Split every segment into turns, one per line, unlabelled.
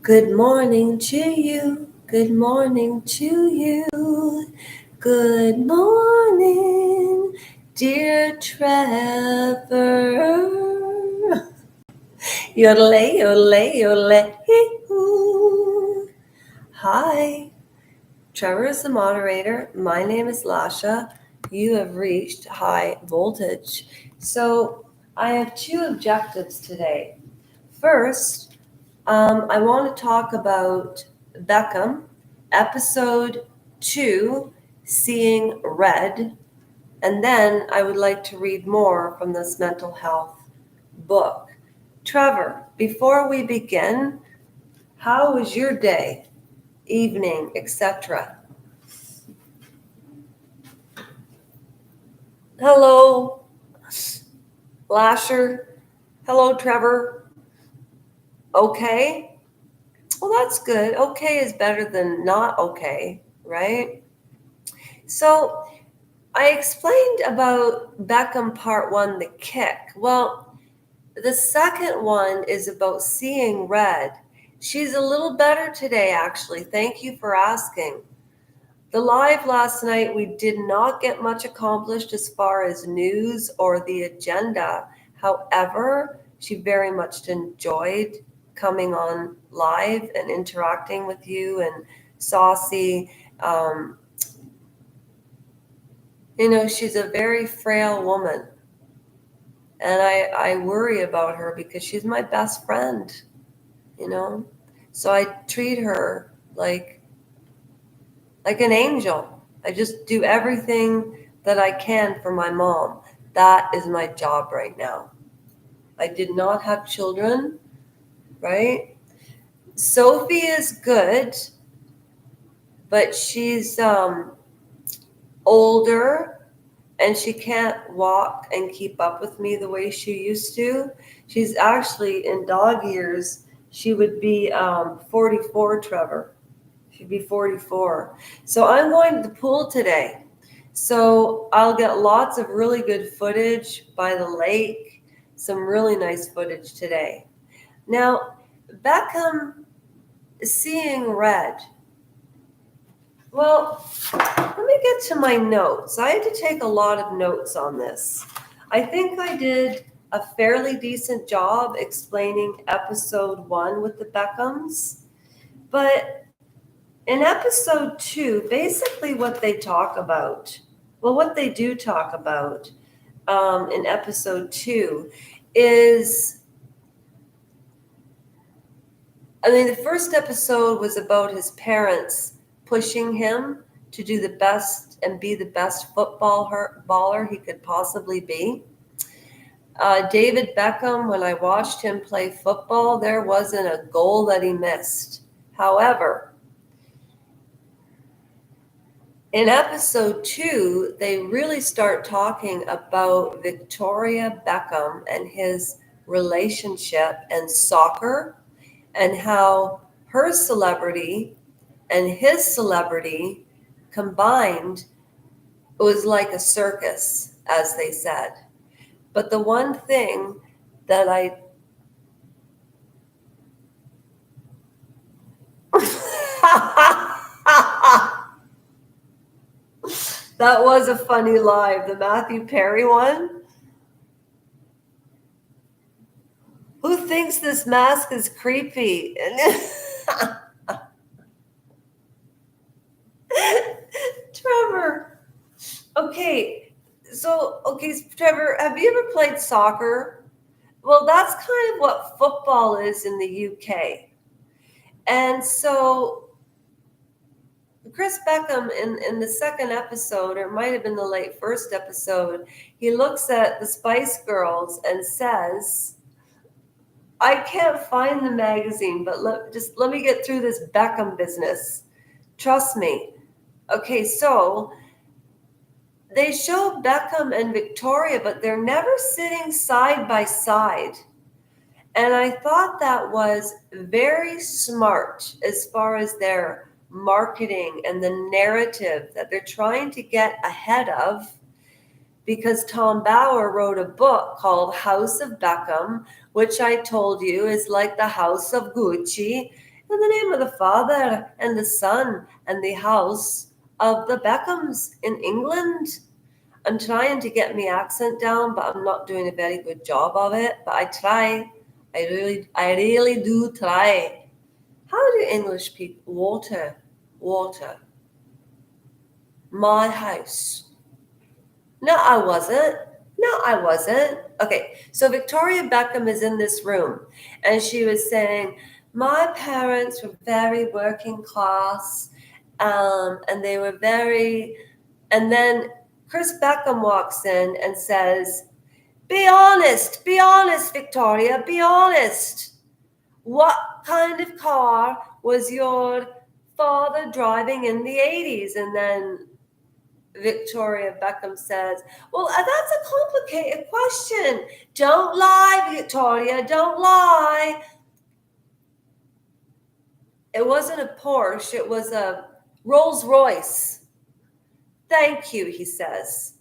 Good morning to you. Good morning to you. Good morning, dear Trevor. Yodele, yodele, yodele. Hee-hoo. Hi, Trevor is the moderator. My name is Lasha. You have reached high voltage. So I have two objectives today. First, I want to talk about BECKHAM, episode 2, Seeing Red, and then I would like to read more from this mental health book. Trevor, before we begin, how was your day, evening, etc.? Hello, Lasher. Hello, Trevor. Okay. Well, that's good. Okay is better than not okay, right? So I explained about BECKHAM Part 1, the kick. Well, the second one is about seeing red. She's a little better today, actually. Thank you for asking. The live last night, we did not get much accomplished as far as news or the agenda. However, she very much enjoyed coming on live and interacting with you and Saucy. She's a very frail woman. And I worry about her because she's my best friend, you know? So I treat her like an angel. I just do everything that I can for my mom. That is my job right now. I did not have children, right? Sophie is good, but she's older and she can't walk and keep up with me the way she used to. She's actually in dog years. She would be 44, Trevor. She'd be 44. So I'm going to the pool today. So I'll get lots of really good footage by the lake, some really nice footage today. Now, BECKHAM seeing red. Well, let me get to my notes. I had to take a lot of notes on this. I think I did a fairly decent job explaining episode 1 with the BECKHAMs. But in episode 2, basically what they talk about, what they do talk about in episode 2 is, the first episode was about his parents pushing him to do the best and be the best footballer he could possibly be. David Beckham, when I watched him play football, there wasn't a goal that he missed. However, in episode 2, they really start talking about Victoria Beckham and his relationship and soccer and how her celebrity and his celebrity combined was like a circus, as they said. But the one thing that that was a funny live, the Matthew Perry one. Who thinks this mask is creepy? Trevor. Okay, Trevor, have you ever played soccer? Well, that's kind of what football is in the UK. And so Chris Beckham in the second episode, or it might have been the late first episode, he looks at the Spice Girls and says, I can't find the magazine, but let me get through this Beckham business. Trust me. Okay, so they show Beckham and Victoria, but they're never sitting side by side. And I thought that was very smart as far as their marketing and the narrative that they're trying to get ahead of, because Tom Bauer wrote a book called House of Beckham, which I told you is like the House of Gucci. In the name of the Father, and the Son, and the house of the Beckhams in England. I'm trying to get my accent down, but I'm not doing a very good job of it. But I try. I really do try. How do English people? Water. My house. No, I wasn't. Okay, so Victoria Beckham is in this room, and she was saying, my parents were very working class, and they were very. And then Chris Beckham walks in and says, be honest, Victoria, be honest. What kind of car was your father driving in the 80s? And then Victoria Beckham says, well, that's a complicated question. Don't lie, Victoria, don't lie. It wasn't a Porsche, it was a Rolls Royce. Thank you, he says.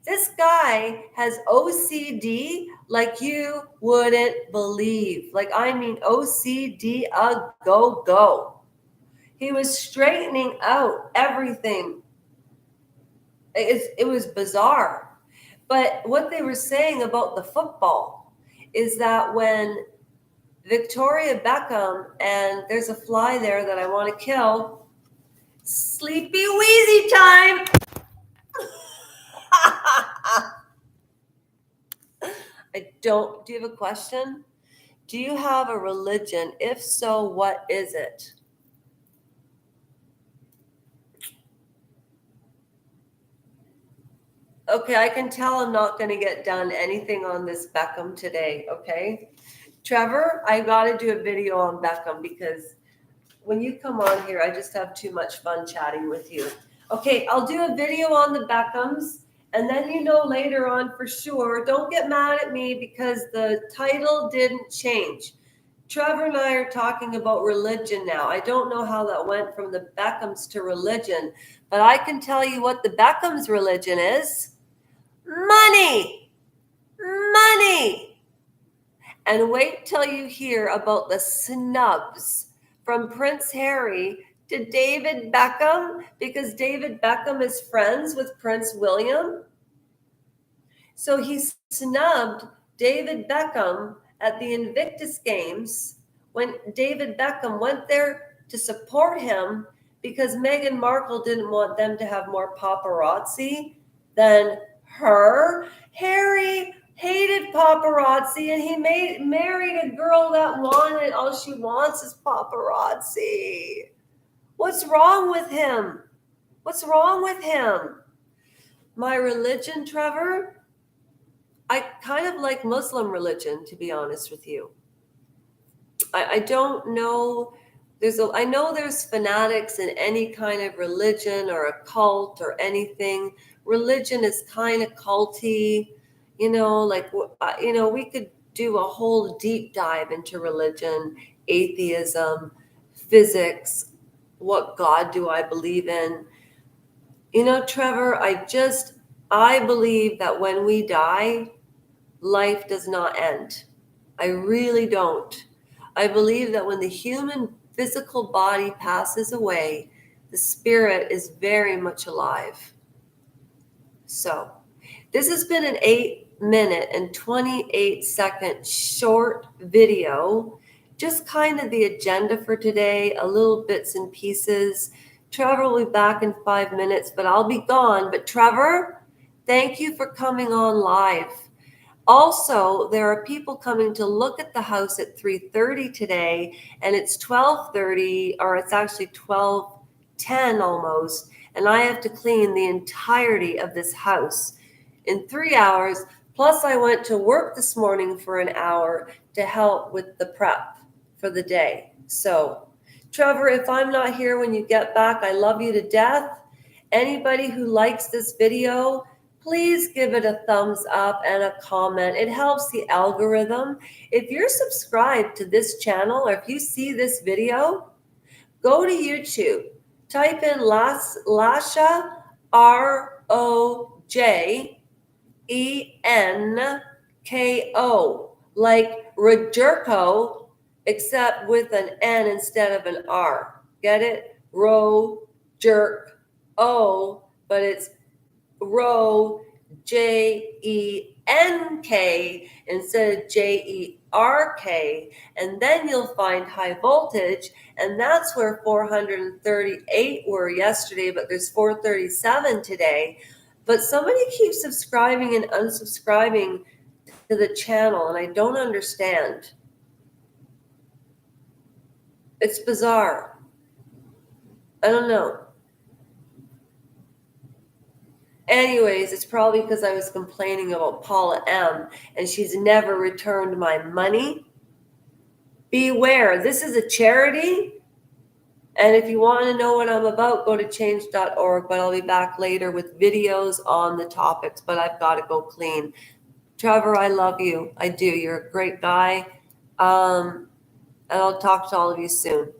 This guy has OCD like you wouldn't believe. Like, I mean, OCD a go. He was straightening out everything. It was bizarre. But what they were saying about the football is that when Victoria Beckham, and there's a fly there that I want to kill, sleepy wheezy time. Do you have a question? Do you have a religion? If so, what is it? Okay, I can tell I'm not going to get done anything on this Beckham today, okay? Trevor, I got to do a video on Beckham because when you come on here, I just have too much fun chatting with you. Okay, I'll do a video on the Beckhams, and then later on for sure. Don't get mad at me because the title didn't change. Trevor and I are talking about religion now. I don't know how that went from the Beckhams to religion, but I can tell you what the Beckhams' religion is. Money. And wait till you hear about the snubs from Prince Harry to David Beckham, because David Beckham is friends with Prince William. So he snubbed David Beckham at the Invictus Games when David Beckham went there to support him because Meghan Markle didn't want them to have more paparazzi than her. Harry hated paparazzi, and he married a girl that wanted, all she wants is paparazzi. What's wrong with him? My religion, Trevor, I kind of like Muslim religion, to be honest with you. I don't know. I know there's fanatics in any kind of religion or a cult or anything. Religion is kind of culty, we could do a whole deep dive into religion, atheism, physics. What God do I believe in? Trevor, I believe that when we die, life does not end. I really don't. I believe that when the human physical body passes away, the spirit is very much alive. So, this has been an 8-minute and 28-second short video. Just kind of the agenda for today, a little bits and pieces. Trevor will be back in 5 minutes, but I'll be gone. But Trevor, thank you for coming on live. Also, there are people coming to look at the house at 3:30 today, and it's 12:30, or it's actually 12:10 almost, and I have to clean the entirety of this house in 3 hours. Plus, I went to work this morning for an hour to help with the prep for the day. So, Trevor, if I'm not here when you get back, I love you to death. Anybody who likes this video, please give it a thumbs up and a comment. It helps the algorithm. If you're subscribed to this channel, or if you see this video, go to YouTube, type in Lasha Rojenko, like Rojerko, except with an N instead of an R. Get it? Row, jerk, O, but it's row, Jenk instead of Jerk. And then you'll find high voltage, and that's where 438 were yesterday, but there's 437 today. But somebody keeps subscribing and unsubscribing to the channel, and I don't understand. It's bizarre. I don't know. Anyways, it's probably because I was complaining about Paula M. and she's never returned my money. Beware, this is a charity. And if you want to know what I'm about, go to change.org. But I'll be back later with videos on the topics. But I've got to go clean. Trevor, I love you. I do. You're a great guy. And I'll talk to all of you soon.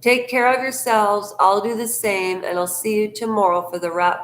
Take care of yourselves. I'll do the same. And I'll see you tomorrow for the wrap